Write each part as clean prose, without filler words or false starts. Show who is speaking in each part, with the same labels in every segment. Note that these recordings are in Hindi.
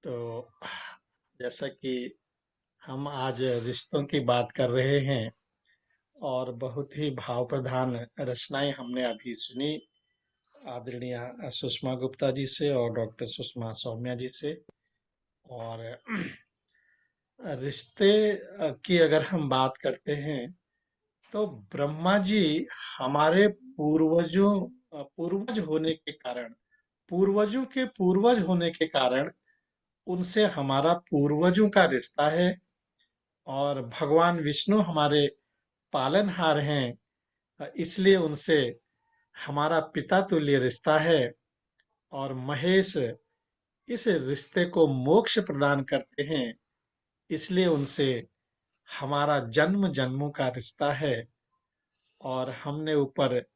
Speaker 1: तो जैसा कि हम आज रिश्तों की बात कर रहे हैं और बहुत ही भाव प्रधान रचनाएं हमने अभी सुनी आदरणीय सुषमा गुप्ता जी से और डॉक्टर सुषमा सौम्या जी से। और रिश्ते की अगर हम बात करते हैं तो ब्रह्मा जी हमारे पूर्वज होने के कारण, पूर्वजों के पूर्वज होने के कारण उनसे हमारा पूर्वजों का रिश्ता है। और भगवान विष्णु हमारे पालनहार हैं, इसलिए उनसे हमारा पिता तुल्य रिश्ता है। और महेश इस रिश्ते को मोक्ष प्रदान करते हैं, इसलिए उनसे हमारा जन्म जन्मों का रिश्ता है। और हमने ऊपर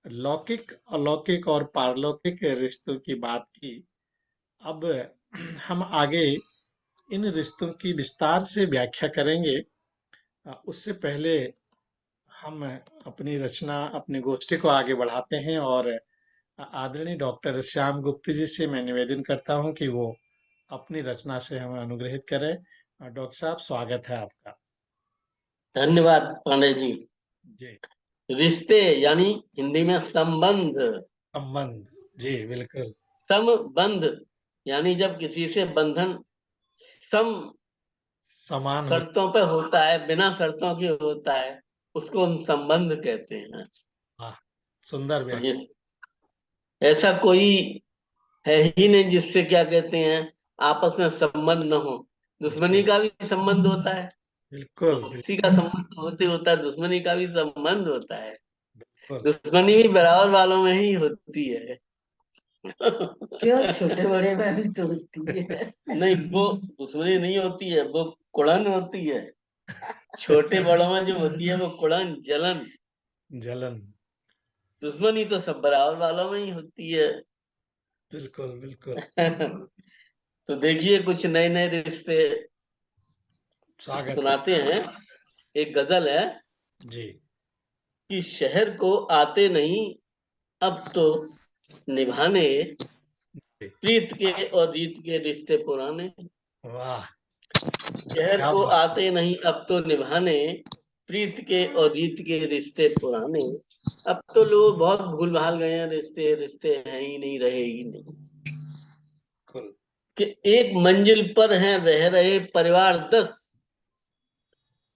Speaker 1: लौकिक, अलौकिक और पारलौकिक रिश्तों की बात की। अब हम आगे इन रिश्तों की विस्तार से व्याख्या करेंगे। उससे पहले हम अपनी रचना, अपनी गोष्ठी को आगे बढ़ाते हैं और आदरणीय डॉक्टर श्याम गुप्ती जी से मैं निवेदन करता हूं कि वो अपनी रचना से हमें अनुग्रहित करें। डॉक्टर साहब, स्वागत है आपका।
Speaker 2: धन्यवाद पांडे जी।
Speaker 1: जी।
Speaker 2: रिश्ते यानी हिंदी में संबंध।
Speaker 1: संबंध। जी बिल्कुल।
Speaker 2: समबंध यानी जब किसी से बंधन सम
Speaker 1: समान हो।
Speaker 2: शर्तों पे होता है, बिना शर्तों के होता है, उसको हम संबंध कहते हैं।
Speaker 1: वाह, सुंदर
Speaker 2: और
Speaker 1: व्याख्या।
Speaker 2: जिस ऐसा कोई है ही नहीं जिससे क्या कहते हैं आपस में संबंध न हो। दुश्मनी
Speaker 1: जी
Speaker 2: का भी संबंध होता है,
Speaker 1: बिल्कुल
Speaker 2: दोस्ती का संबंध होते होता है, दुश्मनी का भी संबंध होता है।
Speaker 1: बिल्कुल।
Speaker 2: दुश्मनी भी बराबर वालों में ही होती है। क्यों, छोटे बड़े में भी तो होती है। नहीं, वो दुश्मनी नहीं होती है, वो कुड़न होती है। छोटे बड़ों में जो होती है वो कुड़न, जलन।
Speaker 1: जलन।
Speaker 2: दुश्मनी तो सब बराबर वालों में ही होती है।
Speaker 1: बिल्कुल बिल्कुल।
Speaker 2: तो देखिए कुछ नए नए रिश्ते
Speaker 1: स्वागत है।
Speaker 2: सुनाते हैं। एक गजल है
Speaker 1: जी।
Speaker 2: कि शहर को आते नहीं अब तो निभाने,
Speaker 1: जी।
Speaker 2: प्रीत के और रीत के रिश्ते पुराने।
Speaker 1: वाह,
Speaker 2: शहर
Speaker 1: क्या
Speaker 2: को
Speaker 1: बात।
Speaker 2: आते नहीं अब तो निभाने, प्रीत के और रीत के रिश्ते पुराने। अब तो लोग बहुत भूल भाल गए हैं, रिश्ते रिश्ते हैं ही नहीं, रहे ही नहीं।
Speaker 1: बिल्कुल।
Speaker 2: कि एक मंजिल पर हैं रह रहे परिवार 10,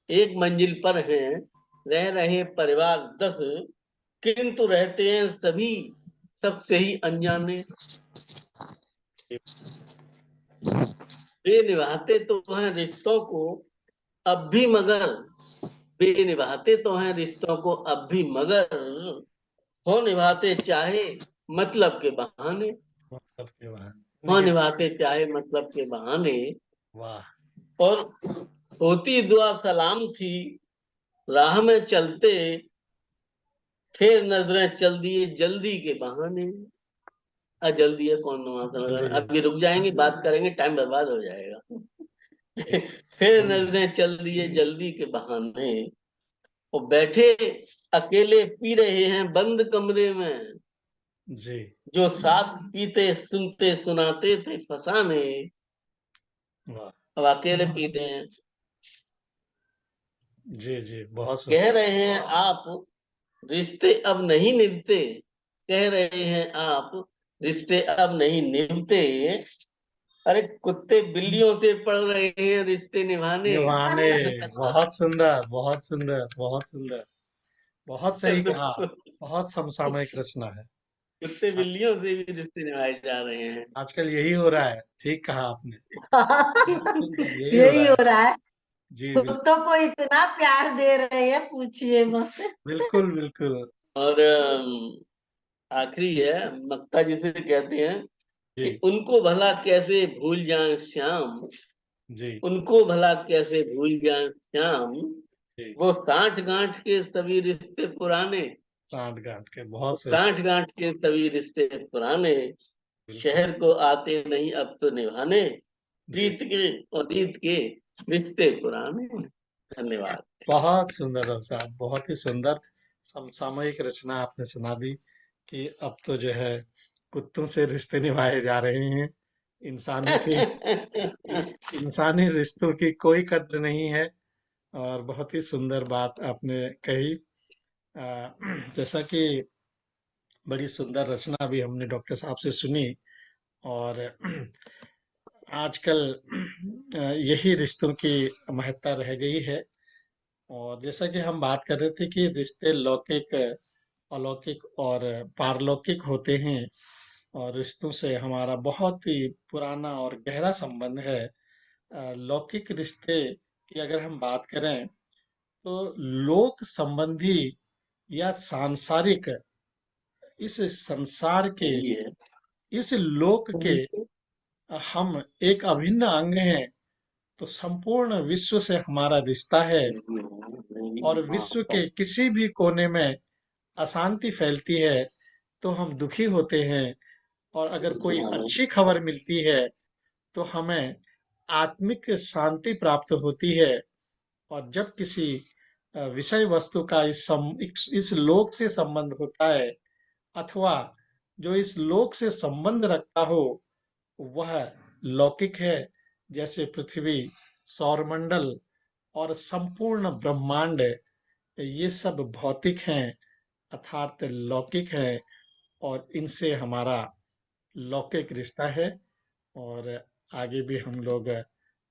Speaker 2: एक मंजिल पर हैं रह रहे परिवार 10, किंतु रहते हैं सभी सबसे ही अनजाने। वे निभाते तो हैं रिश्तों को अब भी मगर, वे निभाते तो हैं रिश्तों को अब भी मगर, हो निभाते चाहे मतलब के बहाने।
Speaker 1: मतलब के बाद
Speaker 2: हो
Speaker 1: उनके।
Speaker 2: निभाते चाहे मतलब के बहाने।
Speaker 1: वाह।
Speaker 2: और होती दुआ सलाम थी राह में चलते, फिर नजरें चल दिए जल्दी के बहाने। जल्दी है कौन नमाज
Speaker 1: जल्दी
Speaker 2: समझ,
Speaker 1: जल्दी।
Speaker 2: अभी रुक जाएंगे, बात करेंगे, टाइम बर्बाद हो जाएगा। फिर
Speaker 1: सही है।
Speaker 2: नजरें चल दिए जल्दी के बहाने। और बैठे अकेले पी रहे हैं बंद कमरे में,
Speaker 1: जी।
Speaker 2: जो साथ पीते सुनते सुनाते थे फसाने।
Speaker 1: वाह।
Speaker 2: अब अकेले पीते हैं।
Speaker 1: जी जी, बहुत
Speaker 2: कह
Speaker 1: सुंदर।
Speaker 2: रहे हैं आप रिश्ते अब नहीं निभते, कह रहे हैं आप रिश्ते अब नहीं निभते। अरे कुत्ते बिल्लियों से पड़ रहे हैं रिश्ते निभाने।
Speaker 1: निभाने। बहुत सुंदर, बहुत सुंदर, बहुत सुंदर। बहुत सही कहा। बहुत समसामयिक रचना है।
Speaker 2: कुत्ते
Speaker 1: आज
Speaker 2: बिल्लियों से भी रिश्ते निभाए जा रहे हैं।
Speaker 1: आजकल यही हो रहा है। ठीक कहा आपने। बहुत सुंदर, यही हो
Speaker 3: यही
Speaker 1: रहा है
Speaker 3: हो
Speaker 1: आजकल।
Speaker 3: रहा है।
Speaker 1: जी बिल्कुल।
Speaker 3: कुत्तों को इतना प्यार दे रहे हैं, पूछिए मत।
Speaker 1: बिल्कुल बिल्कुल।
Speaker 2: और आखिरी है, मक्ता जिसे कहते हैं कि
Speaker 1: जी
Speaker 2: उनको भला कैसे भूल जाएं श्याम,
Speaker 1: जी
Speaker 2: उनको भला कैसे भूल जाएं श्याम।
Speaker 1: जी।
Speaker 2: वो साठ गांठ के सभी रिश्ते पुराने,
Speaker 1: सांठ गांठ के, बहुत सही
Speaker 2: साठ
Speaker 1: कहा।
Speaker 2: गांठ के सभी रिश्ते पुराने।
Speaker 1: बिल्कुल।
Speaker 2: शहर को आते नहीं अब तो निभाने,
Speaker 1: जी।
Speaker 2: प्रीत के और रीत के रिश्ते पुराने। धन्यवाद।
Speaker 1: बहुत सुंदर डॉक्टर साहब, बहुत ही सुंदर समसामयिक रचना आपने सुना दी कि अब तो जो है कुत्तों से रिश्ते निभाए जा रहे हैं। इंसानों की इंसानी रिश्तों की कोई कद्र नहीं है। और बहुत ही सुंदर बात आपने कही। जैसा कि बड़ी सुंदर रचना भी हमने डॉक्टर साहब से सुनी। और आजकल यही रिश्तों की महत्ता रह गई है। और जैसा कि हम बात कर रहे थे कि रिश्ते लौकिक, अलौकिक और पारलौकिक होते हैं। और रिश्तों से हमारा बहुत ही पुराना और गहरा संबंध है। लौकिक रिश्ते की अगर हम बात करें तो लोक संबंधी या सांसारिक, इस संसार के,
Speaker 2: यही है।
Speaker 1: इस लोक के हम एक अभिन्न अंग हैं। तो संपूर्ण विश्व से हमारा रिश्ता है। और विश्व
Speaker 2: हाँ,
Speaker 1: के किसी भी कोने में अशांति फैलती है तो हम दुखी होते हैं। और अगर कोई अच्छी खबर मिलती है तो हमें आत्मिक शांति प्राप्त होती है। और जब किसी विषय वस्तु का इस लोक से संबंध होता है, अथवा जो इस लोक से संबंध रखता हो, वह लौकिक है। जैसे पृथ्वी, सौरमंडल और संपूर्ण ब्रह्मांड, ये सब भौतिक हैं, अर्थात लौकिक है। और इनसे हमारा लौकिक रिश्ता है। और आगे भी हम लोग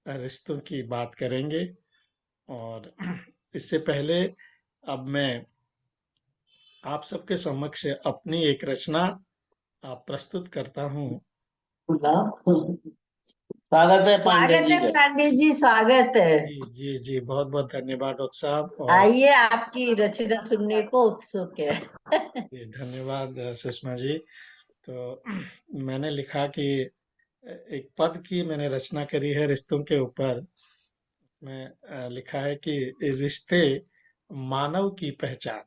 Speaker 1: रिश्तों की बात करेंगे। और इससे पहले अब मैं आप सबके समक्ष अपनी एक रचना प्रस्तुत करता हूँ।
Speaker 2: स्वागत है पांडे
Speaker 3: स्वागत
Speaker 2: जी
Speaker 3: है
Speaker 2: का।
Speaker 3: पांडे जी, स्वागत है।
Speaker 1: जी जी जी, बहुत बहुत धन्यवाद डॉक्टर साहब। और
Speaker 3: आइए, आपकी रचना सुनने को उत्सुक है।
Speaker 1: जी, धन्यवाद सुषमा जी। तो मैंने लिखा कि एक पद की मैंने रचना करी है रिश्तों के ऊपर। में लिखा है कि रिश्ते मानव की पहचान।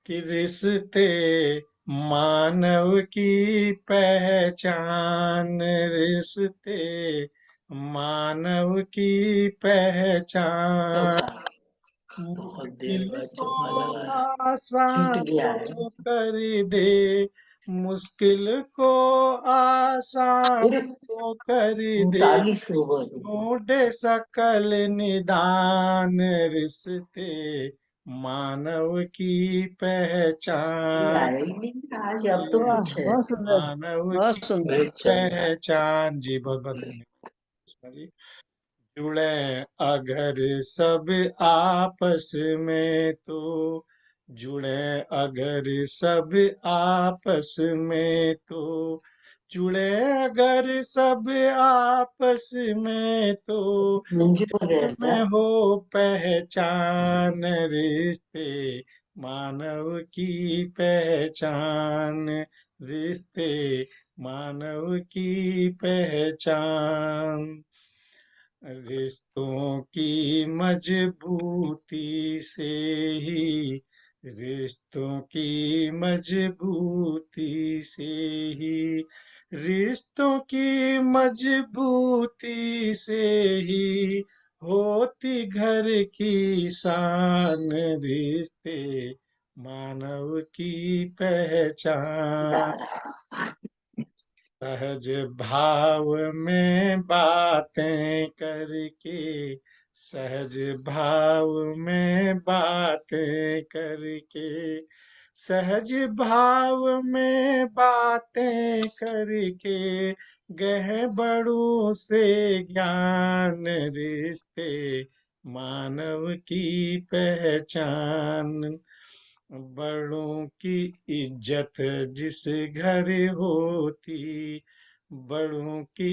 Speaker 1: कि रिश्ते मानव की पहचान, रिश्ते मानव की पहचान।
Speaker 2: चौथा, बहुत देर
Speaker 1: मुश्किल
Speaker 2: बाद
Speaker 1: को
Speaker 2: चौथा लगा है, छूट
Speaker 1: आसान
Speaker 3: गया है।
Speaker 1: तो कर दे, मुश्किल को आसान
Speaker 3: सिर्फ
Speaker 1: तो कर दे,
Speaker 3: 39 ओवर।
Speaker 1: ढूंढे सकल निदान, रिश्ते मानव की
Speaker 3: ये
Speaker 1: पहचान।
Speaker 3: आया ही नहीं आज, अब तो
Speaker 1: ये
Speaker 3: कुछ है।
Speaker 4: बहुत सुंदर,
Speaker 1: मानव
Speaker 4: बहुत
Speaker 1: की
Speaker 4: सुंदर।
Speaker 2: बहुत चंगा।
Speaker 1: पहचान। जी बहुत बहुत धन्यवाद सुषमा जी। जुड़े अगर सब आपस में तो, जुड़े अगर सब आपस में तो, जुड़े अगर सब आपस में तो,
Speaker 3: मंजू हो गया
Speaker 1: जग
Speaker 3: क्या?
Speaker 1: में हो पहचान, रिश्ते मानव की पहचान, रिश्ते मानव की पहचान। रिश्तों की मजबूती से ही, रिश्तों की मजबूती से ही, रिश्तों की मजबूती से ही होती घर की शान, रिश्ते मानव की पहचान। सहज भाव में बातें करके, सहज भाव में बातें करके, सहज भाव में बातें करके, गह बड़ों से ज्ञान, रिश्ते मानव की पहचान। बड़ों की इज्जत जिस घर होती, बड़ों की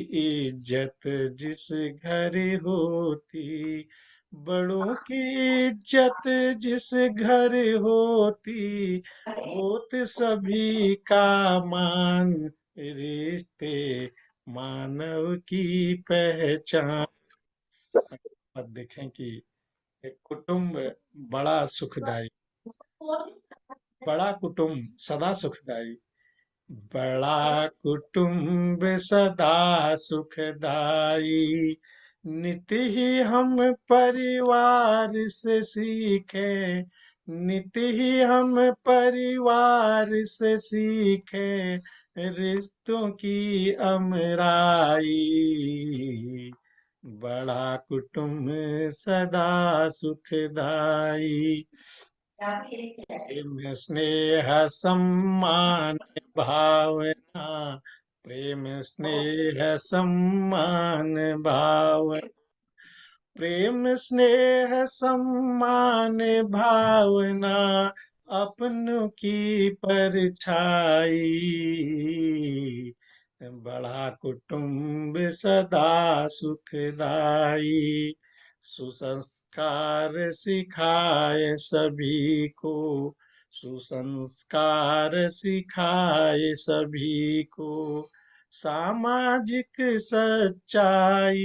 Speaker 1: इज्जत जिस घर होती, बड़ों की इज्जत जिस घर होती, होत सभी का मान, रिश्ते मानव की पहचान। अब देखें कि एक कुटुंब बड़ा सुखदाई, बड़ा कुटुंब सदा सुखदाई, बड़ा कुटुंब सदा सुखदाई, नित ही हम परिवार से सीखे, नित ही हम परिवार से सीखे, रिश्तों की अमराई, बड़ा कुटुंब सदा सुखदाई। प्रेम स्नेह सम्मान भावना, प्रेम स्नेह सम्मान भावना, प्रेम स्नेह सम्मान भावना, अपनों की परछाई, बड़ा कुटुंब सदा सुखदाई। सुसंस्कार सिखाए सभी को, सुसंस्कार सिखाए सभी को, सामाजिक सच्चाई,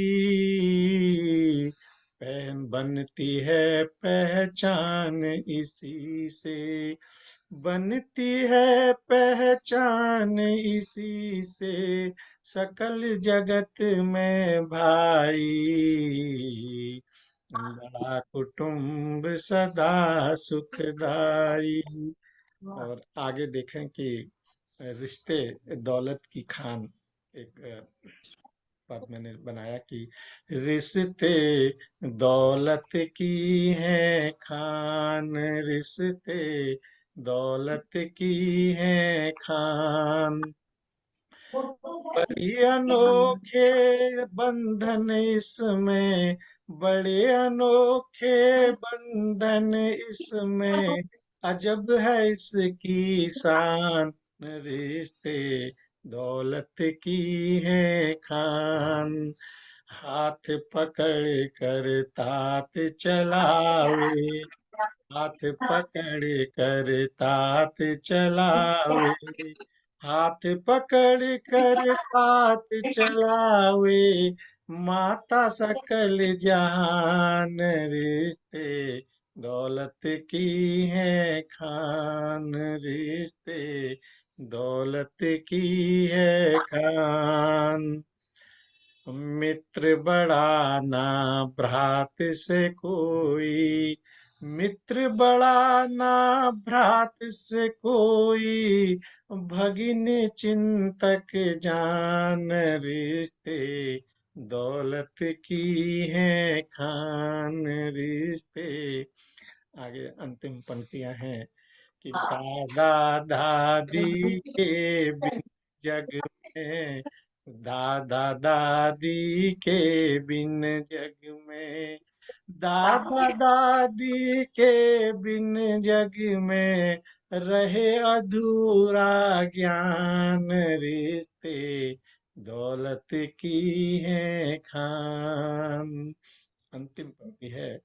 Speaker 1: पहन बनती है पहचान इसी से, बनती है पहचान इसी से, सकल जगत में भाई, बड़ा कुटुंब सदा सुखदाई। और आगे देखें कि रिश्ते दौलत की खान, एक पद मैंने बनाया कि रिश्ते दौलत की है खान, रिश्ते दौलत की है खान, बड़ी अनोखे बंधन इसमें, बड़े अनोखे बंधन इसमें, अजब है इसकी शान, रिश्ते दौलत की है खान। हाथ पकड़ कर तात चलावे, हाथ पकड़ कर तात चलावे, हाथ पकड़ कर तात चलावे, माता सकल जहान, रिश्ते दौलत की है खान, रिश्ते दौलत की है खान। मित्र बड़ा ना भ्रात से कोई, मित्र बड़ा ना भ्रात से कोई, भगिन चिंतक जान, रिश्ते दौलत की है खान, रिश्ते। आगे अंतिम पंक्तियां हैं कि दादा दादी के बिन जग में, दादा दादी के बिन जग में, दादा दादी के बिन जग में, रहे अधूरा ज्ञान, रिश्ते दौलत की है खान। अंतिम पंक्ति है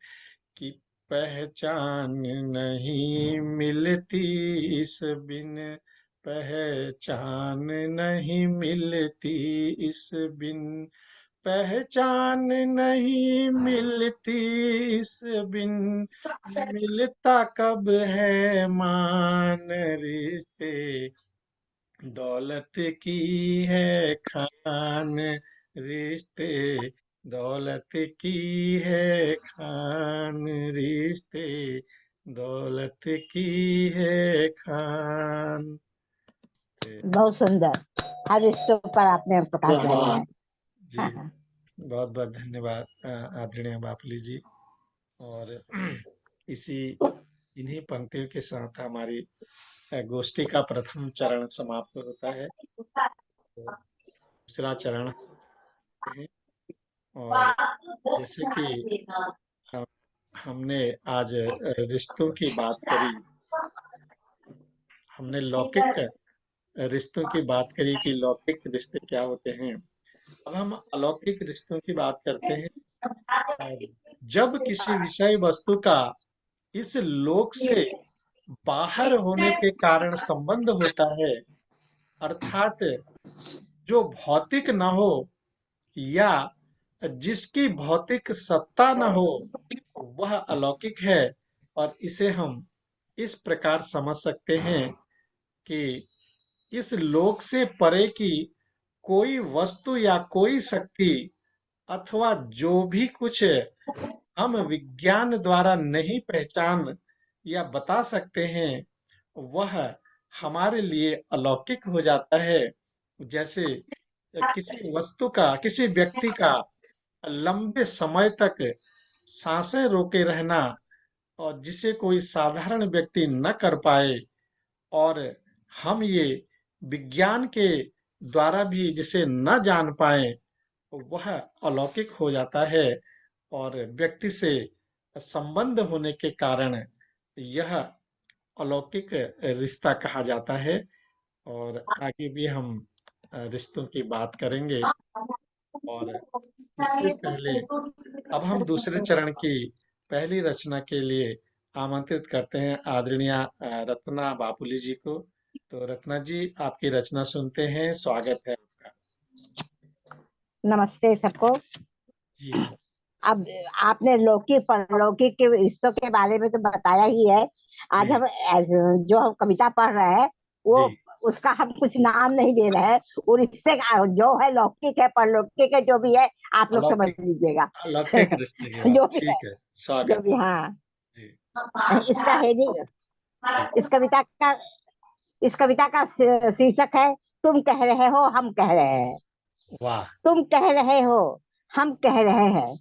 Speaker 1: कि पहचान नहीं मिलती इस बिन, पहचान नहीं मिलती इस बिन, पहचान नहीं मिलती इस बिन, मिलता कब है मान, रिश्ते दौलत की है खान, रिश्ते दौलत की है खान, रिश्ते दौलत की है खान।
Speaker 3: बहुत सुंदर, हर रिश्तों पर आपने प्रकाश डाला है।
Speaker 1: जी, बहुत बहुत धन्यवाद आदरणीय बापली जी। और इसी इन्हीं पंक्तियों के साथ हमारी गोष्ठी का प्रथम चरण समाप्त होता है। तो दूसरा चरण है, और जैसे कि अ, हमने आज रिश्तों की बात करी, हमने लौकिक रिश्तों की बात करी कि लौकिक रिश्ते क्या होते हैं। अब हम अलौकिक रिश्तों की बात करते हैं। अ, जब किसी विषय वस्तु का इस लोक से बाहर होने के कारण संबंध होता है, अर्थात जो भौतिक न हो या जिसकी भौतिक सत्ता न हो, वह अलौकिक है। और इसे हम इस प्रकार समझ सकते हैं कि इस लोक से परे की कोई वस्तु या कोई शक्ति अथवा जो भी कुछ हम विज्ञान द्वारा नहीं पहचान या बता सकते हैं, वह हमारे लिए अलौकिक हो जाता है। जैसे किसी व्यक्ति का लंबे समय तक सांसें रोके रहना, और जिसे कोई साधारण व्यक्ति न कर पाए, और हम ये विज्ञान के द्वारा भी जिसे न जान पाए, वह अलौकिक हो जाता है। और व्यक्ति से संबंध होने के कारण यह अलौकिक रिश्ता कहा जाता है। और आगे भी हम रिश्तों की बात करेंगे। और उससे पहले अब हम दूसरे चरण की पहली रचना के लिए आमंत्रित करते हैं आदरणीय रत्ना बापुली जी को। तो रत्ना जी, आपकी रचना सुनते हैं। स्वागत है आपका।
Speaker 3: नमस्ते सबको।
Speaker 1: जी
Speaker 3: अब आपने लौकिक परलौकिक के रिश्तों के बारे में तो बताया ही है। आज
Speaker 1: जी
Speaker 3: हम जो हम कविता पढ़ रहे हैं वो
Speaker 1: जी।
Speaker 3: उसका हम कुछ नाम नहीं दे रहे हैं। वो रिश्ते जो है लौकिक है परलौकिक है जो भी है आप लोग समझ
Speaker 1: अलौकिक
Speaker 3: लीजिएगा।
Speaker 1: अलौकिक रिश्ते की बात,
Speaker 3: जो भी है,
Speaker 1: ठीक है।
Speaker 3: जो
Speaker 1: स्वागत
Speaker 3: भी,
Speaker 1: है।
Speaker 3: हाँ।
Speaker 1: जी
Speaker 3: इसका हेडिंग,
Speaker 1: जी।
Speaker 3: इस कविता का इस कविता का शीर्षक है तुम कह रहे हो हम कह रहे हैं।
Speaker 1: वाह
Speaker 3: तुम कह रहे हो हम कह रहे हैं।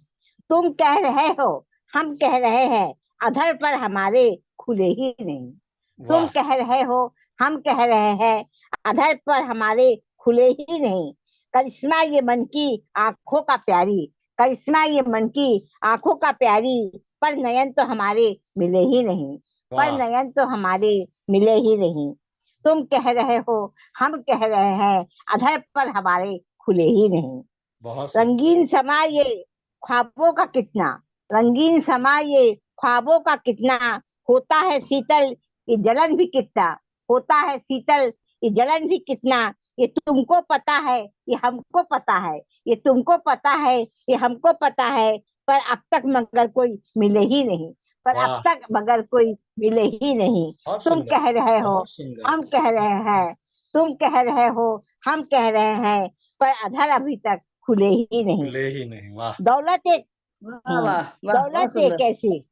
Speaker 3: तुम कह रहे हो हम कह रहे हैं। अधर पर हमारे खुले ही नहीं। तुम
Speaker 1: वाह
Speaker 3: कह रहे हो हम कह रहे हैं। अधर पर हमारे खुले ही नहीं। करिश्मा ये मन की आंखों का प्यारी। करिश्मा ये मन की आंखों का प्यारी। पर नयन तो हमारे मिले ही नहीं। पर
Speaker 1: वाह।
Speaker 3: नयन तो हमारे मिले ही नहीं। तुम कह रहे हो हम कह रहे हैं। अधर पर हमारे खुले ही नहीं।
Speaker 1: बहुत सुंदर।
Speaker 3: रंगीन समा ये ख्वाबों का कितना। रंगीन समा ये ख्वाबों का कितना। होता है शीतल ये जलन भी कितना। होता है शीतल ये जलन भी कितना। ये तुमको पता है ये हमको पता है। ये तुमको पता है ये हमको पता है। पर अब तक मगर कोई मिले ही नहीं। पर अब
Speaker 1: वाह,
Speaker 3: तक मगर कोई मिले ही नहीं।
Speaker 1: बहुत
Speaker 3: तुम
Speaker 1: सुंदर,
Speaker 3: कह रहे हो
Speaker 1: बहुत सुंदर।
Speaker 3: हम कह रहे हैं। तुम कह रहे हो हम कह रहे हैं। पर अधर अभी तक खुले ही नहीं।
Speaker 1: खुले ही नहीं। वाह
Speaker 3: दौलत एक
Speaker 2: वाह वाह वाह, बहुत
Speaker 3: दौलत एक
Speaker 2: सुंदर।
Speaker 3: ऐसी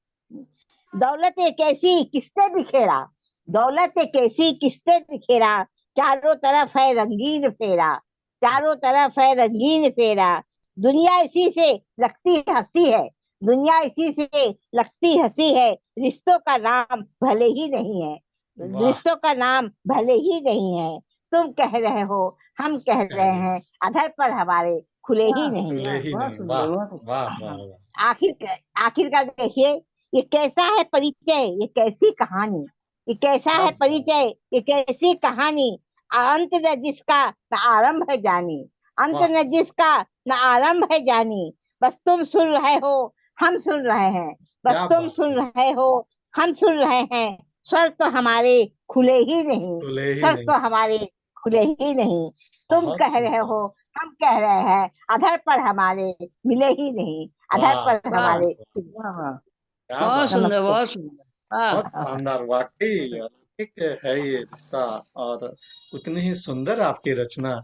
Speaker 3: दौलत एक ऐसी किसने बिखेरा। दौलत एक ऐसी किसने बिखेरा। चारों तरफ है रंगीन फेरा। चारों तरफ है रंगीन फेरा। दुनिया इसी से लगती हंसी है। दुनिया इसी से लगती हंसी है। रिश्तों का नाम भले ही नहीं है।
Speaker 1: वाह।
Speaker 3: रिश्तों का नाम भले ही नहीं है। तुम कह रहे हो हम कह
Speaker 1: कह
Speaker 3: रहे
Speaker 1: रहे
Speaker 3: हैं। अधर पर हमारे खुले
Speaker 2: वाह
Speaker 3: ही नहीं।
Speaker 1: खुले
Speaker 2: वाह,
Speaker 1: ही
Speaker 2: बहुत
Speaker 1: नहीं।
Speaker 2: सुंदर,
Speaker 1: वाह
Speaker 2: बहुत
Speaker 1: वाह
Speaker 2: सुंदर।
Speaker 1: वाह
Speaker 3: हाँ।
Speaker 1: वाह।
Speaker 3: आखिरकार देखिए ये कैसा है परिचय ये कैसी कहानी। ये कैसा
Speaker 1: क्या
Speaker 3: है
Speaker 1: बात है।
Speaker 3: परिचय ये कैसी कहानी। अंत न जिसका न आरंभ है जानी। अंत
Speaker 1: वाह,
Speaker 3: न जिसका न आरंभ है जानी। बस तुम सुन रहे हो हम सुन रहे हैं। बस
Speaker 1: क्या
Speaker 3: तुम
Speaker 1: बात
Speaker 3: सुन
Speaker 1: है।
Speaker 3: रहे हो हम सुन रहे हैं। स्वर तो हमारे खुले ही नहीं।
Speaker 1: खुले ही
Speaker 3: स्वर
Speaker 1: नहीं।
Speaker 3: तो हमारे खुले ही नहीं। तुम
Speaker 1: बहुत
Speaker 3: कह रहे
Speaker 1: सुंदर।
Speaker 3: हो हम कह रहे हैं। अधर पर हमारे मिले ही नहीं। अधर
Speaker 1: वाह
Speaker 3: पर
Speaker 2: वाह
Speaker 3: हमारे।
Speaker 1: वाह।
Speaker 2: वाह वाह,
Speaker 1: क्या
Speaker 2: बहुत
Speaker 1: बात है।
Speaker 2: सुंदर,
Speaker 3: नमस्ते।
Speaker 2: बहुत सुंदर। वाह।
Speaker 1: बहुत शानदार, वाकई अलौकिक है ये रिश्ता। और उतनी ही सुंदर आपकी रचना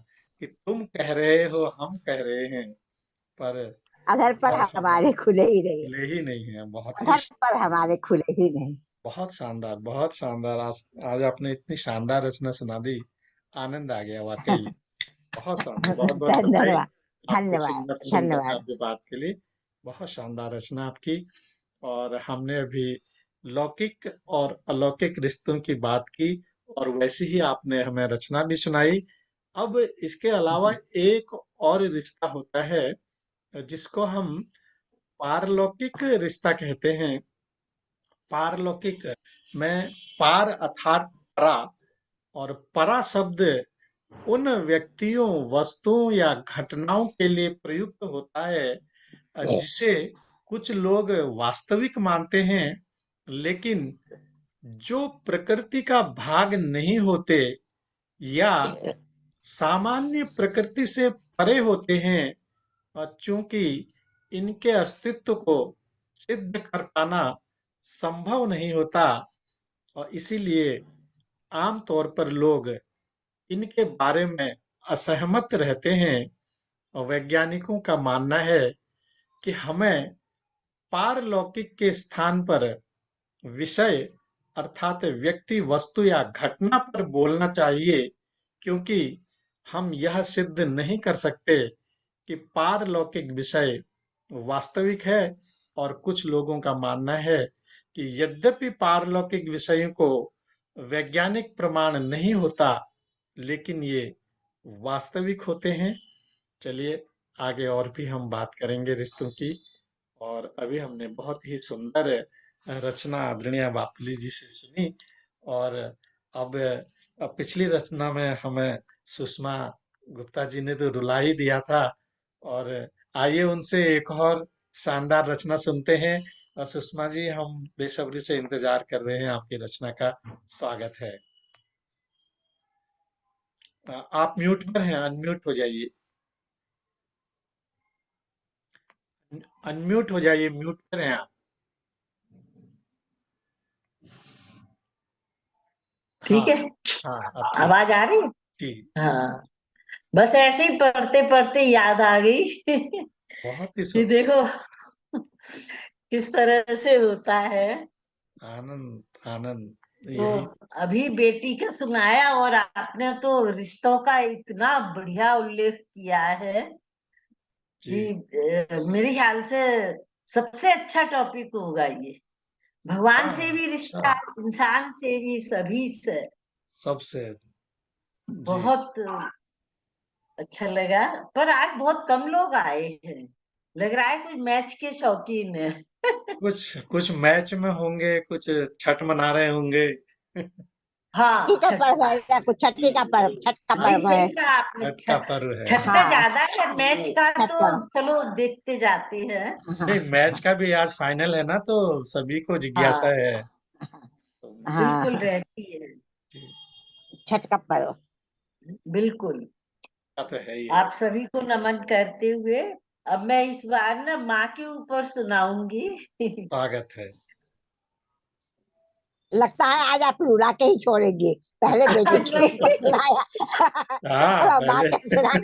Speaker 1: कि तुम कह रहे हो हम कह रहे हैं, पर
Speaker 3: अधर पर
Speaker 1: पर
Speaker 3: हमारे
Speaker 1: हमारे
Speaker 3: खुले ही नहीं।
Speaker 1: खुले ही नहीं है। बहुत ही
Speaker 3: अधर पर हमारे खुले ही नहीं।
Speaker 1: बहुत शानदार, बहुत शानदार। आज आपने इतनी शानदार रचना सुना दी, आनंद आ गया वाकई। बहुत शानदार, बहुत बहुत बधाई
Speaker 3: धन्यवाद।
Speaker 1: आपको
Speaker 3: धन्यवाद।
Speaker 1: सुंदर सुंदर
Speaker 3: धन्यवाद।
Speaker 1: काव्य पाठ के लिए। बहुत शानदार रचना आपकी। और हमने अभी लौकिक और अलौकिक रिश्तों की बात की, और वैसे ही आपने हमें रचना भी सुनाई। अब इसके अलावा एक और रिश्ता होता है जिसको हम पारलौकिक रिश्ता कहते हैं। पारलौकिक में पार अर्थात परा, और परा शब्द उन व्यक्तियों, वस्तुओं या घटनाओं के लिए प्रयुक्त होता है जिसे कुछ लोग वास्तविक मानते हैं, लेकिन जो प्रकृति का भाग नहीं होते, या सामान्य प्रकृति से परे होते हैं। और चूंकि इनके अस्तित्व को सिद्ध कर पाना संभव नहीं होता, और इसीलिए आमतौर पर लोग इनके बारे में असहमत रहते हैं। और वैज्ञानिकों का मानना है कि हमें पारलौकिक के स्थान पर विषय अर्थात व्यक्ति, वस्तु या घटना पर बोलना चाहिए, क्योंकि हम यह सिद्ध नहीं कर सकते कि पारलौकिक विषय वास्तविक है। और कुछ लोगों का मानना है कि यद्यपि पारलौकिक विषयों को वैज्ञानिक प्रमाण नहीं होता, लेकिन ये वास्तविक होते हैं। चलिए, आगे और भी हम बात करेंगे रिश्तों की। और अभी हमने बहुत ही सुंदर रचना आदरणीय बापूली जी से सुनी। और अब पिछली रचना में हमें सुषमा गुप्ता जी ने तो रुला ही दिया था। और आइए उनसे एक और शानदार रचना सुनते हैं। और सुषमा जी, हम बेसब्री से इंतजार कर रहे हैं आपकी रचना का। स्वागत है। आप म्यूट पर हैं, अनम्यूट हो जाइए। अनम्यूट हो जाइए, म्यूट पर हैं आप। हाँ,
Speaker 2: ठीक है।
Speaker 1: हाँ, अब ठीक।
Speaker 2: आवाज आ रही है?
Speaker 1: जी।
Speaker 2: हाँ, बस ऐसे ही पढ़ते पढ़ते याद आ गई
Speaker 1: बहुत ही
Speaker 2: कि
Speaker 1: सुंदर।
Speaker 2: देखो किस तरह से होता है।
Speaker 1: आनंद, आनंद,
Speaker 2: तो
Speaker 1: यही।
Speaker 2: अभी बेटी का सुनाया और आपने तो रिश्तों का इतना बढ़िया उल्लेख किया है
Speaker 1: जी।
Speaker 2: कि मेरे ख्याल से सबसे अच्छा टॉपिक होगा ये। भगवान से
Speaker 1: हाँ,
Speaker 2: भी
Speaker 1: अच्छा।
Speaker 2: रिश्ता, इंसान से भी, सभी से
Speaker 1: सबसे। जी।
Speaker 2: बहुत अच्छा लगा। पर आज बहुत कम लोग आए हैं, लग रहा है कोई मैच के शौकीन है
Speaker 1: कुछ कुछ मैच में होंगे, कुछ छठ मना रहे होंगे।
Speaker 2: हाँ,
Speaker 3: छठी का
Speaker 2: छठ
Speaker 3: पर्व
Speaker 2: का।
Speaker 3: है या कुछ छठी का पर्व, छठ का
Speaker 2: नहीं,
Speaker 3: पर्व है।
Speaker 2: सही कहा आपने।
Speaker 1: छठ का
Speaker 2: छठ,
Speaker 1: पर्व है।
Speaker 2: छठ का
Speaker 3: हाँ,
Speaker 2: ज्यादा है, मैच का
Speaker 3: छठ
Speaker 2: तो
Speaker 3: का।
Speaker 2: चलो देखते जाते हैं।
Speaker 1: नहीं,
Speaker 3: हाँ,
Speaker 1: मैच का भी आज फाइनल है ना, तो सभी को जिज्ञासा
Speaker 2: हाँ,
Speaker 1: है।
Speaker 3: हाँ,
Speaker 2: बिल्कुल
Speaker 3: हाँ,
Speaker 2: रहती है।
Speaker 1: जी,
Speaker 3: छठ का पर्व।
Speaker 2: बिल्कुल।
Speaker 1: का तो है ही है।
Speaker 2: आप सभी को नमन करते हुए अब मैं इस बार ना माँ के ऊपर सुनाऊंगी
Speaker 1: स्वागत है।
Speaker 3: लगता है आज आप रुला के ही छोड़ेंगे। पहले बेटे के ऊपर
Speaker 2: नहीं,
Speaker 3: सुनाया
Speaker 1: हाँ,
Speaker 3: और माँ
Speaker 1: पहले।
Speaker 3: के सुना के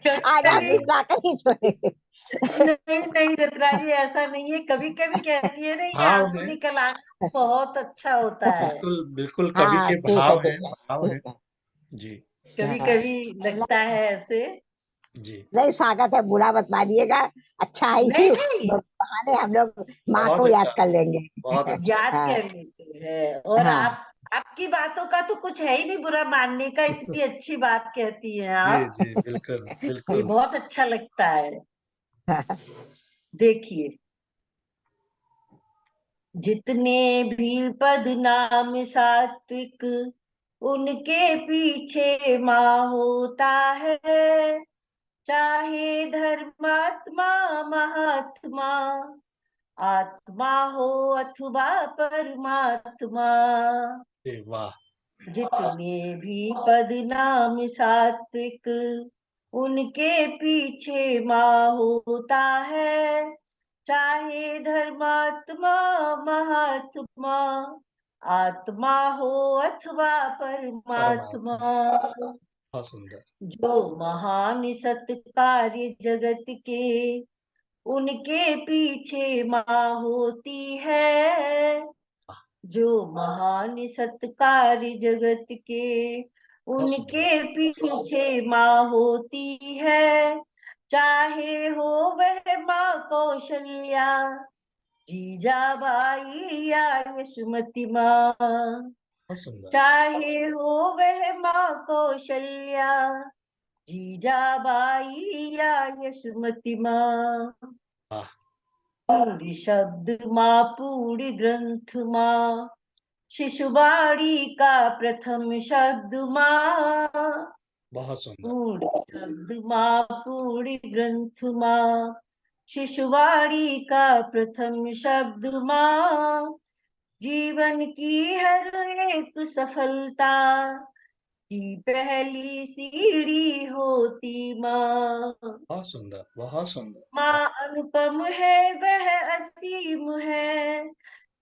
Speaker 3: आज आप
Speaker 2: कभी
Speaker 3: रुला के ही छोड़ेंगे।
Speaker 2: नहीं नहीं रत्ना जी, ऐसा नहीं है। कभी कभी कहती है ना, ये
Speaker 1: भाव
Speaker 2: आंसू
Speaker 1: है।
Speaker 2: निकल आना बहुत अच्छा होता है।
Speaker 1: बिल्कुल, बिल्कुल, कवि
Speaker 3: हाँ,
Speaker 1: के
Speaker 3: ठीक है,
Speaker 1: भाव हैं,
Speaker 3: ठीक है,
Speaker 1: भाव हैं।
Speaker 3: ठीक है।
Speaker 1: जी।
Speaker 2: कभी
Speaker 3: हाँ,
Speaker 2: कभी लगता है ऐसे।
Speaker 1: जी।
Speaker 3: नहीं, स्वागत है, बुरा मत मानिएगा। अच्छा है,
Speaker 2: नहीं
Speaker 3: इसी
Speaker 2: नहीं,
Speaker 3: बहाने हम लोग माँ
Speaker 1: बहुत
Speaker 3: को याद
Speaker 1: अच्छा,
Speaker 3: कर लेंगे।
Speaker 1: बहुत अच्छा।
Speaker 2: याद
Speaker 3: हाँ,
Speaker 2: कर लेते हैं। और
Speaker 3: हाँ,
Speaker 2: आपकी बातों का तो कुछ है ही नहीं बुरा मानने का, इतनी अच्छी बात कहती हैं
Speaker 1: जी,
Speaker 2: आप
Speaker 1: जी, बिल्कुल,
Speaker 2: ये
Speaker 1: बिल्कुल।
Speaker 2: बहुत अच्छा लगता है।
Speaker 3: हाँ,
Speaker 2: देखिए, जितने भी पद नाम सात्विक, उनके पीछे माँ होता है। चाहे धर्मात्मा, महात्मा, आत्मा हो अथवा परमात्मा।
Speaker 1: जी, वाह।
Speaker 2: जितने भी पद नाम सात्विक, उनके पीछे माँ होता है। चाहे धर्मात्मा, महात्मा, आत्मा हो अथवा परमात्मा।
Speaker 1: परमात्मा। बहुत सुंदर।
Speaker 2: जो महान सत्कार्य जगत के, उनके पीछे माँ होती है। जो महान सत्कार्य जगत के,
Speaker 1: बहुत सुंदर।
Speaker 2: उनके पीछे माँ होती है। चाहे हो वह माँ कौशल्या, जीजाबाई या यशोमती माँ।
Speaker 1: बहुत सुंदर।
Speaker 2: चाहे हो वह माँ कौशल्या, जीजाबाई या यशोमती माँ।
Speaker 1: वाह।
Speaker 2: पूरी शब्द माँ, पूरी ग्रंथ माँ, शिशुवाणी का प्रथम शब्द माँ।
Speaker 1: बहुत सुंदर।
Speaker 2: पूरी शब्द माँ, पूरी ग्रंथ माँ, शिशुवाणी का प्रथम शब्द माँ। जीवन की हर एक सफलता की पहली सीढ़ी होती माँ।
Speaker 1: बहुत सुंदर। बहुत सुंदर।
Speaker 2: माँ अनुपम है, वह असीम है,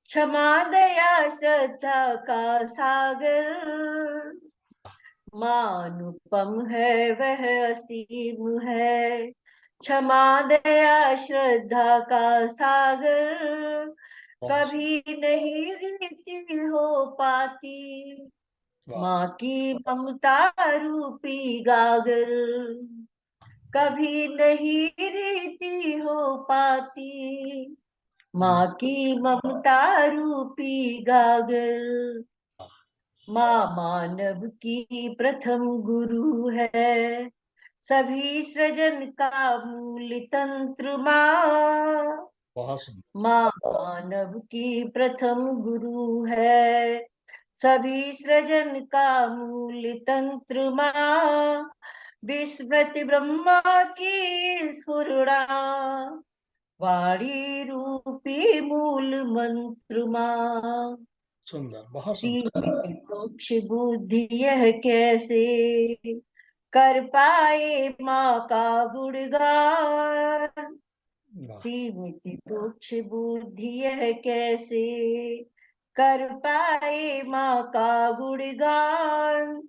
Speaker 2: क्षमा दया श्रद्धा का सागर। माँ अनुपम है, वह असीम है, क्षमा दया श्रद्धा का सागर।
Speaker 4: कभी नहीं रीति हो पाती, माँ की ममता रूपी गागर कभी नहीं रीति हो पाती, माँ की ममता रूपी गागर। माँ मानव की प्रथम गुरु है, सभी सृजन का मूल तंत्र माँ।
Speaker 1: बहुत सुंदर।
Speaker 4: माँ मानव की प्रथम गुरु है, सभी सृजन का मूल तंत्र माँ। विस्मृति ब्रह्मा की स्फुरणा, वाणी रूपी मूल मंत्र माँ।
Speaker 1: सुंदर, बहुत सुंदर।
Speaker 4: सीमित मोक्ष बुद्धि यह कैसे कर पाए माँ का गुणगान।
Speaker 1: वाह,
Speaker 4: सीमित तुच्छ बुद्धि यह कैसे कर पाए माँ का गुणगान।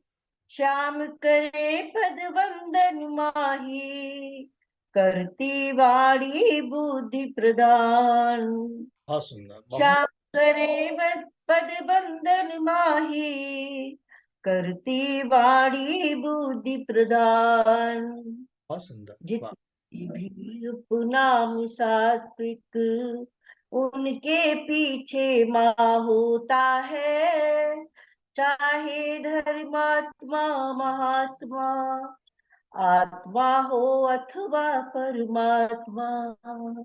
Speaker 4: श्याम करे पद वंदन माही, करती वाणी बुद्धि प्रदान।
Speaker 1: बहुत सुंदर, बहुत
Speaker 4: श्याम करे पद बंदन माही, करती वाणी बुद्धि प्रदान।
Speaker 1: बहुत सुंदर। वाह,
Speaker 4: जितनी भी उपनाम सात्विक, उनके पीछे माँ होता है। चाहे धर्मात्मा महात्मा, आत्मा हो अथवा परमात्मा,
Speaker 1: बहुत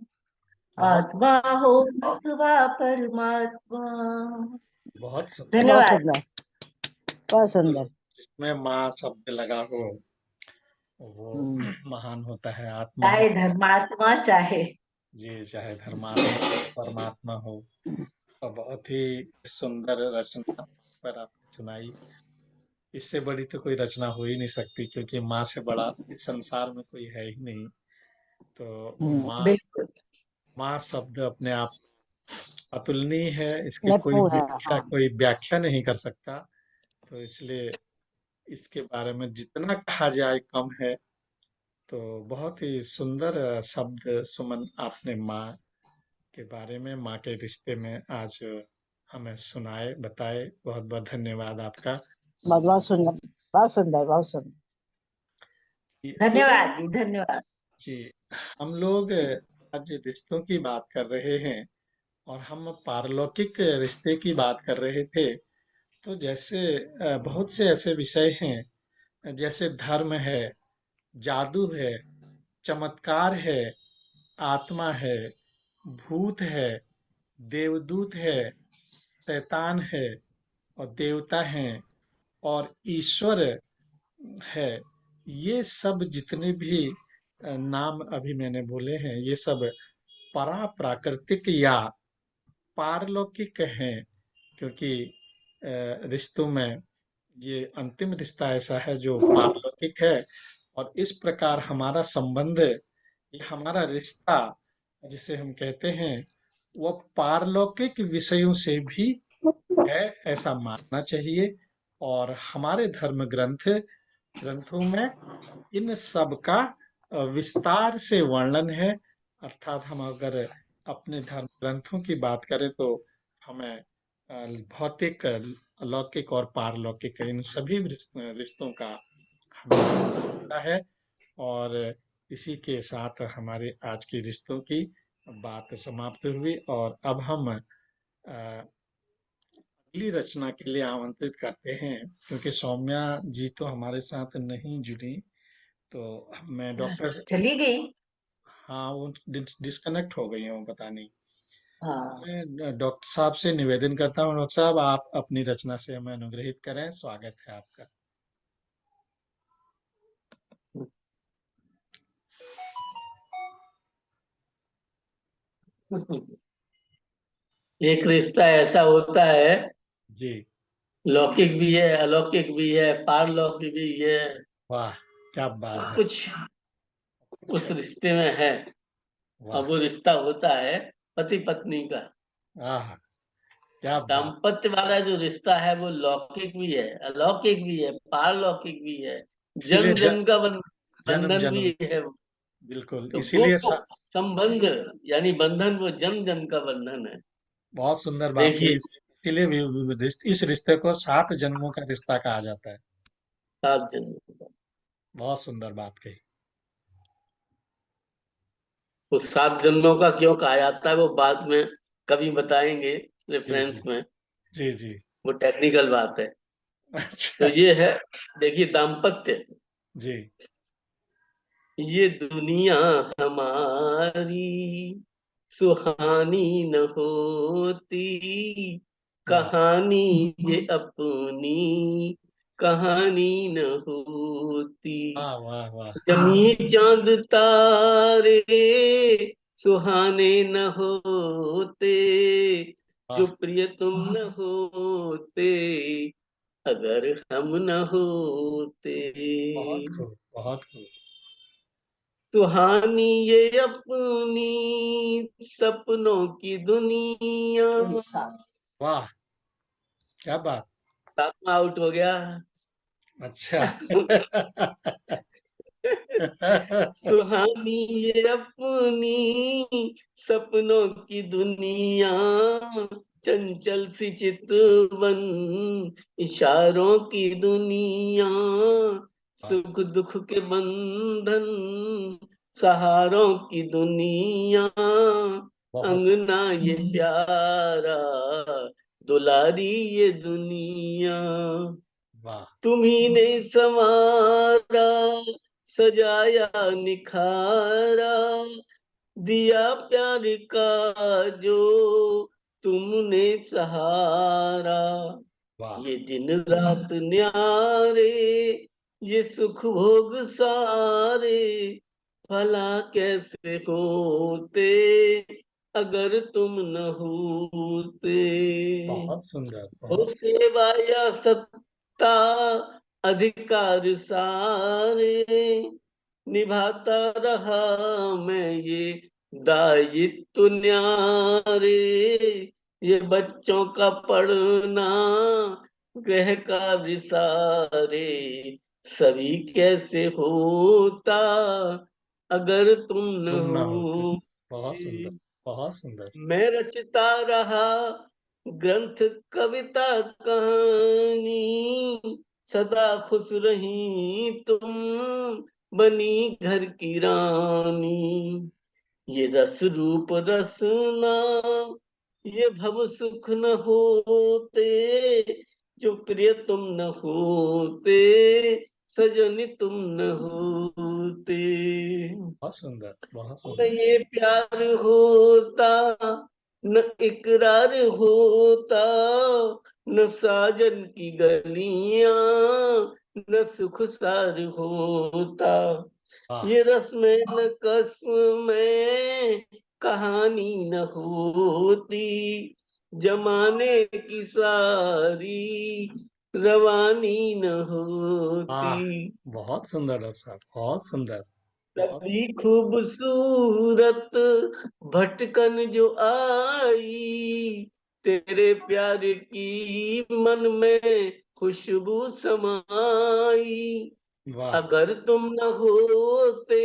Speaker 4: आत्मा हो अथवा परमात्मा।
Speaker 1: बहुत सुंदर।
Speaker 3: बहुत
Speaker 4: धन्यवाद।
Speaker 3: सुंदर, बहुत सुंदर।
Speaker 1: जिसमें माँ शब्द लगा हो वो
Speaker 3: हम्म,
Speaker 1: महान होता है। आत्मा हो,
Speaker 4: चाहे धर्मात्मा चाहे।
Speaker 1: जी, चाहे धर्मात्मा परमात्मा हो। और बहुत ही सुंदर रचना पर आपने सुनाई। इससे बड़ी तो कोई रचना हो ही नहीं सकती, क्योंकि माँ से बड़ा इस संसार में कोई है ही नहीं। तो माँ,
Speaker 4: बिल्कुल।
Speaker 1: माँ शब्द अपने आप अतुलनीय है। इसकी कोई
Speaker 3: निपुण है।
Speaker 1: व्याख्या,
Speaker 3: हाँ,
Speaker 1: कोई व्याख्या नहीं कर सकता। तो इसलिए इसके बारे में जितना कहा जाए कम है। तो बहुत ही सुंदर शब्द सुमन आपने माँ के बारे में, माँ के रिश्ते में आज हमें सुनाए, बताए। बहुत बहुत धन्यवाद आपका।
Speaker 3: बहुत बहुत सुंदर, बहुत सुंदर, बहुत सुंदर।
Speaker 1: तो
Speaker 4: धन्यवाद जी, धन्यवाद।
Speaker 1: जी, हम लोग आज रिश्तों की बात कर रहे हैं, और हम पारलौकिक रिश्ते की बात कर रहे थे। तो जैसे बहुत से ऐसे विषय हैं, जैसे धर्म है, जादू है, चमत्कार है, आत्मा है, भूत है, देवदूत है, शैतान है, और देवता हैं, और ईश्वर है। ये सब जितने भी नाम अभी मैंने बोले हैं, ये सब परा प्राकृतिक या पारलौकिक हैं। क्योंकि रिश्तों में ये अंतिम रिश्ता ऐसा है जो पारलौकिक है। और इस प्रकार हमारा संबंध, ये हमारा रिश्ता जिसे हम कहते हैं, वह पारलौकिक विषयों से भी है, ऐसा मानना चाहिए। और हमारे धर्म ग्रंथों में इन सब का विस्तार से वर्णन है। अर्थात हम अगर अपने धर्म ग्रंथों की बात करें तो हमें भौतिक, लौकिक और पारलौकिक इन सभी रिश्तों का हमें पता है। और इसी के साथ हमारे आज की रिश्तों की बात समाप्त हुई। और अब हम अगली रचना के लिए आमंत्रित करते हैं, क्योंकि सौम्या जी तो हमारे साथ नहीं जुड़ी। तो मैं डॉक्टर,
Speaker 4: चली गई।
Speaker 1: हाँ, वो डिस्कनेक्ट हो गई है, वो पता नहीं।
Speaker 4: हाँ।
Speaker 1: मैं डॉक्टर साहब से निवेदन करता हूँ, डॉक्टर साहब आप अपनी रचना से हमें अनुग्रहित करें। स्वागत है आपका।
Speaker 2: एक रिश्ता ऐसा होता है,
Speaker 1: जी,
Speaker 2: लौकिक भी है, अलौकिक भी है, पारलौकिक भी है।
Speaker 1: वाह, क्या बात
Speaker 2: सब
Speaker 1: है।
Speaker 2: कुछ उस रिश्ते में है।
Speaker 1: वाह,
Speaker 2: अब वो रिश्ता होता है पति पत्नी का।
Speaker 1: आह, क्या बात।
Speaker 2: दाम्पत्य वाला जो रिश्ता है वो लौकिक भी है, अलौकिक भी है, पारलौकिक भी है।
Speaker 1: इसीलिए
Speaker 2: जन्म जन्म का
Speaker 1: जन्म
Speaker 2: बंधन
Speaker 1: जन्म,
Speaker 2: भी है।
Speaker 1: बिल्कुल
Speaker 2: तो वो
Speaker 1: इसीलिए
Speaker 2: संबंध यानी बंधन, वो जन्म जन्म का बंधन है।
Speaker 1: बहुत सुंदर बात है।
Speaker 2: देखिए,
Speaker 1: इसीलिए इस रिश्ते को 7 जन्मों का रिश्ता कहा जाता है।
Speaker 2: 7 जन्म।
Speaker 1: बहुत सुंदर बात कही।
Speaker 2: वो 7 जन्मों का क्यों कहा जाता है वो बाद में कभी बताएंगे
Speaker 1: जी जी।
Speaker 2: रेफरेंस में।
Speaker 1: जी जी।
Speaker 2: वो टेक्निकल बात है। तो
Speaker 1: अच्छा।
Speaker 2: ये है, देखिए, दाम्पत्य।
Speaker 1: जी।
Speaker 2: ये दुनिया हमारी सुहानी न होती,
Speaker 1: वाह
Speaker 2: कहानी ये अपनी कहानी न होती।
Speaker 1: वाह वाह वाह
Speaker 2: जमी चांद तारे सुहाने न होते, जो
Speaker 1: वाह।
Speaker 2: प्रिय तुम न होते, अगर हम न होते।
Speaker 1: बहुत खूब, बहुत खूब।
Speaker 2: सुहानी ये अपनी सपनों की दुनिया।
Speaker 1: वाह, क्या बात।
Speaker 2: 7वां आउट हो गया।
Speaker 1: अच्छा।
Speaker 2: सुहानी ये अपनी सपनों की दुनिया, चंचल सी चितवन इशारों की दुनिया,
Speaker 1: वाह,
Speaker 2: सुख दुख के बंधन सहारों की दुनिया,
Speaker 1: बहुत
Speaker 2: अंगना ये प्यारा दुलारी ये दुनिया।
Speaker 1: वाह
Speaker 2: तुम्ही ने संवारा सजाया निखारा, दिया प्यार का जो तुमने सहारा।
Speaker 1: वाह
Speaker 2: ये दिन रात न्यारे ये सुख भोग सारे, भला कैसे होते अगर तुम न होते।
Speaker 1: बहुत सुंदर,
Speaker 2: हो
Speaker 1: बहुत
Speaker 2: सेवा या सत्ता अधिकार सारे, निभाता रहा मैं ये दायित्व न्यारे। ये बच्चों का पढ़ना गृह का विसारे, सभी कैसे होता अगर तुम न
Speaker 1: तुम ना होते।
Speaker 2: हो।
Speaker 1: बहुत सुंदर, बहुत सुंदर।
Speaker 2: मैं रचता रहा ग्रंथ कविता कहानी, सदा खुश रही तुम बनी घर की रानी। ये रस रूप रसना ये भव सुख न होते, जो प्रिय तुम न होते सजनी तुम न होते।
Speaker 1: बहुत सुंदर, बहुत
Speaker 2: न
Speaker 1: सुंदर।
Speaker 2: ये प्यार होता न इकरार होता, न साजन की गलियां न सुख सार होता।
Speaker 1: वाह
Speaker 2: ये रस्म न कसम में कहानी न होती, जमाने की सारी रवानी न होती।
Speaker 1: वाह, बहुत सुंदर डॉक्टर साहब, बहुत सुंदर। बहुत।
Speaker 2: कभी खूबसूरत भटकन जो आई, तेरे प्यार की मन में खुशबू समाई।
Speaker 1: वाह
Speaker 2: अगर तुम न होते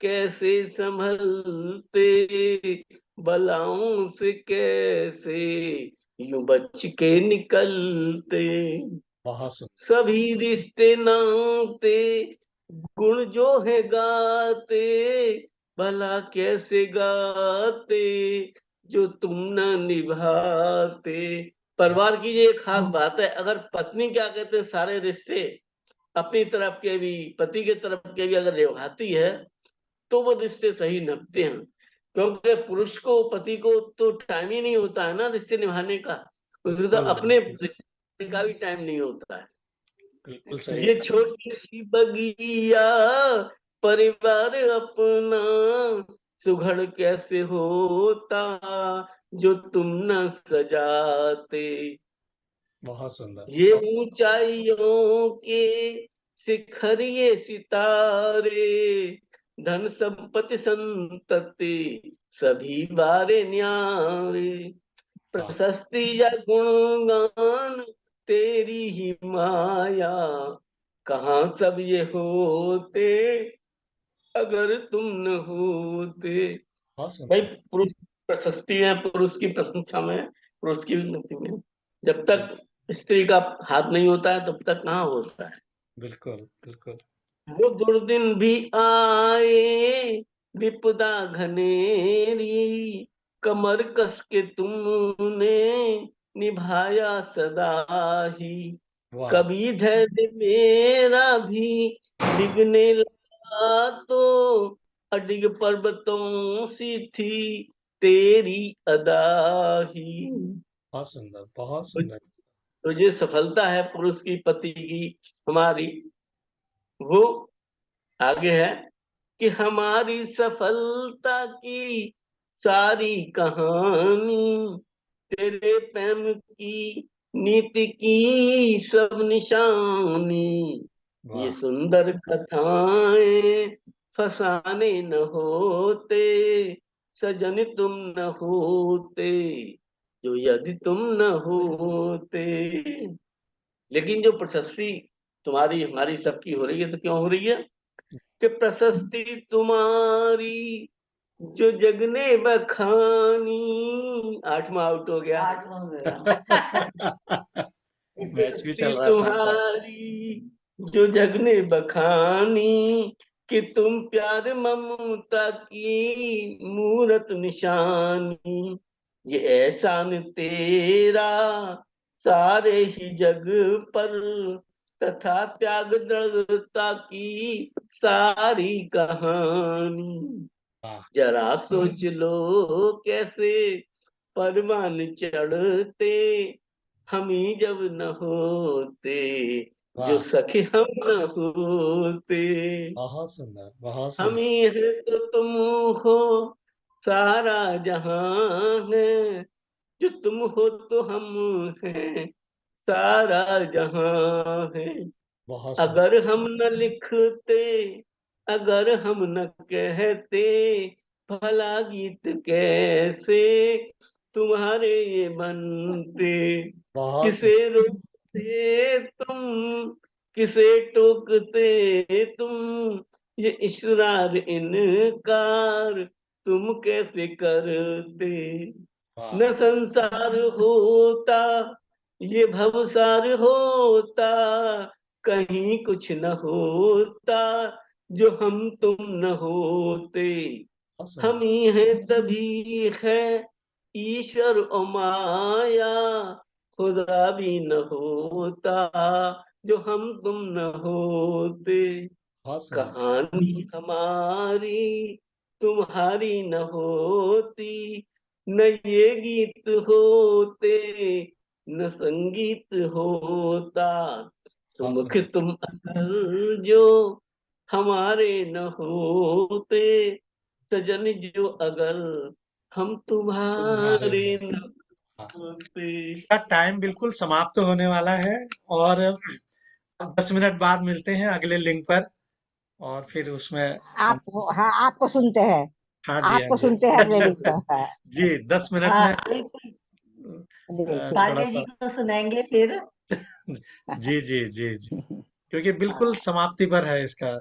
Speaker 2: कैसे संभलते, बलाओं से कैसे यूं बच के निकलते।
Speaker 1: बहुत सुंदर।
Speaker 2: सभी रिश्ते नाते गुण जो है गाते, भला कैसे गाते जो तुम न निभाते। परिवार की ये खास बात है, अगर पत्नी क्या कहते हैं सारे रिश्ते अपनी तरफ के भी पति के तरफ के भी अगर निभाती है तो वो रिश्ते सही निभते हैं। क्योंकि पुरुष को पति को तो टाइम ही नहीं होता है ना रिश्ते निभाने का, उसको तो
Speaker 1: बिल्कुल
Speaker 2: अपने
Speaker 1: बिल्कुल।
Speaker 2: रिश्ते का भी टाइम नहीं होता है।
Speaker 1: बिल्कुल सही
Speaker 2: ये
Speaker 1: कहा।
Speaker 2: छोटी सी बगिया परिवार अपना सुघड़ कैसे होता, जो तुम न सजाते।
Speaker 1: बहुत सुंदर।
Speaker 2: ये ऊंचाइयों के शिखर ये सितारे, धन संपत्ति संतति सभी बारे न्यारे।
Speaker 1: वाह
Speaker 2: प्रशस्ति या गुणगान तेरी ही माया, कहाँ सब ये होते अगर तुम न होते।
Speaker 1: बहुत
Speaker 2: भाई
Speaker 1: सुंदर।
Speaker 2: पुरुष प्रशस्ति है पुरुष की प्रशंसा में, पुरुष की उन्नति में। जब तक स्त्री का हाथ नहीं होता है तब तक कहाँ होता है।
Speaker 1: बिल्कुल बिल्कुल।
Speaker 2: वो दुर्दिन भी आए, विपदा घनेरी, कमर कस के तुमने निभाया सदा ही।
Speaker 1: वाह।
Speaker 2: कभी धैर्य मेरा भी डिगने लगा तो अडिग पर्वतों सी थी तेरी अदा ही।
Speaker 1: बहुत सुंदर, बहुत
Speaker 2: तो
Speaker 1: सुंदर।
Speaker 2: तो ये सफलता है पुरुष की, पति की, हमारी। वो आगे है कि हमारी सफलता की सारी कहानी, तेरे प्रेम की नीति की सब निशानी। ये
Speaker 1: वाह।
Speaker 2: सुंदर कथाएं फसाने न होते, सजन तुम न होते, जो यदि तुम न होते। लेकिन जो प्रशस्ति तुम्हारी हमारी सबकी हो रही है, तो क्यों हो रही है? कि प्रशस्ति तुम्हारी जो जग ने बखानी। 8वां आउट हो गया।
Speaker 4: 8वां हो गया।
Speaker 1: मैच भी
Speaker 2: प्रशस्ति
Speaker 1: चल रहा है साथ साथ।
Speaker 2: तुम्हारी जो जग ने बखानी, कि तुम प्यार ममता की मूरत निशानी। ये एहसान तेरा सारे ही जग पर, तथा त्याग दृढ़ता की सारी कहानी।
Speaker 1: वाह।
Speaker 2: जरा सोच लो कैसे परवान चढ़ते, हम ही जब न होते, जो
Speaker 1: वाह।
Speaker 2: सखे हम न होते।
Speaker 1: बहुत सुंदर, बहुत
Speaker 2: हम
Speaker 1: सुंदर।
Speaker 2: ही है तो तुम हो, सारा जहां है। जो तुम हो तो हम हैं, सारा जहां है।
Speaker 1: बहुत सुंदर।
Speaker 2: अगर हम न लिखते, अगर हम न कहते, भला गीत कैसे तुम्हारे ये बनते।
Speaker 1: बहुत
Speaker 2: किसे
Speaker 1: सुंदर।
Speaker 2: रोकते तुम, किसे टोकते तुम, ये इसरार इनकार तुम कैसे करते।
Speaker 1: वाह।
Speaker 2: न संसार होता, ये भवसार होता, कहीं कुछ न होता, जो हम तुम न होते।
Speaker 1: बहुत
Speaker 2: हम
Speaker 1: सुंदर।
Speaker 2: ही हैं तभी है ईश्वर और माया, खुदा भी न होता, जो हम तुम न होते।
Speaker 1: बहुत सुंदर।
Speaker 2: कहानी हमारी तुम्हारी न होती, न ये गीत होते, न संगीत होता।
Speaker 1: बहुत
Speaker 2: सुमुख
Speaker 1: सुंदर।
Speaker 2: तुम अगर जो हमारे न होते, सजन जो अगर हम
Speaker 1: तुम्हारे
Speaker 2: तुम्हारे
Speaker 1: हैं।
Speaker 2: न
Speaker 1: हाँ।
Speaker 2: होते।
Speaker 1: का टाइम बिल्कुल समाप्त होने वाला है, और 10 मिनट बाद मिलते हैं अगले लिंक पर, और फिर उसमें हम।
Speaker 3: आपको, हाँ, आपको सुनते हैं,
Speaker 1: हाँ जी, हाँ
Speaker 3: आपको
Speaker 1: जी।
Speaker 3: सुनते हैं अगले दिन पर। हाँ,
Speaker 1: जी, 10 मिनट
Speaker 4: हाँ,
Speaker 1: में
Speaker 2: बिल्कुल।
Speaker 1: थोड़ा
Speaker 4: पांडे जी
Speaker 1: सा।
Speaker 4: को सुनाएंगे फिर।
Speaker 1: जी जी जी जी। क्योंकि बिल्कुल
Speaker 4: हाँ,
Speaker 1: समाप्ति पर है इसका